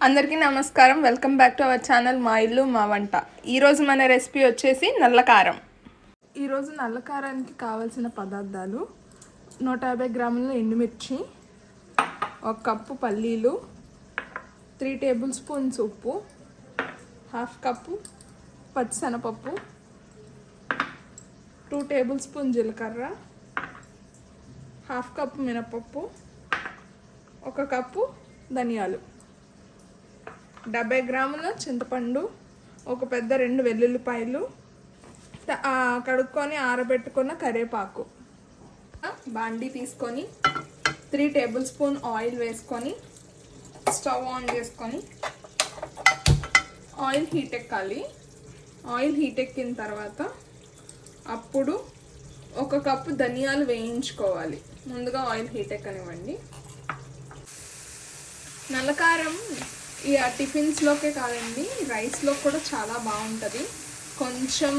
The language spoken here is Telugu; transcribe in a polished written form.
అందరికీ నమస్కారం. Welcome back to our channel మా ఇల్లు మా వంట. ఈరోజు మన రెసిపీ వచ్చేసి నల్లకారం. ఈరోజు నల్లకారానికి కావాల్సిన పదార్థాలు 150 గ్రాముల ఎండుమిర్చి, 1 కప్పు పల్లీలు, 3 టేబుల్ స్పూన్స్ ఉప్పు, 1/2 కప్పు పచ్చిశనగపప్పు, 2 టేబుల్ స్పూన్ జీలకర్ర, 1/2 కప్పు మినపప్పు, 1 కప్పు ధనియాలు, 70 గ్రాముల చింతపండు, ఒక పెద్ద 2 వెల్లుల్లిపాయలు, కడుక్కొని ఆరబెట్టుకున్న కరివేపాకు. బాండీ తీసుకొని 3 టేబుల్ స్పూన్ ఆయిల్ వేసుకొని స్టవ్ ఆన్ చేసుకొని ఆయిల్ హీట్ ఎక్కాలి. ఆయిల్ హీట్ ఎక్కిన తర్వాత అప్పుడు 1 కప్పు ధనియాలు వేయించుకోవాలి. ముందుగా ఆయిల్ హీట్ ఎక్కనివ్వండి. నల్లకారం టిఫిన్స్లోకే కాదండి, రైస్లో కూడా చాలా బాగుంటుంది. కొంచెం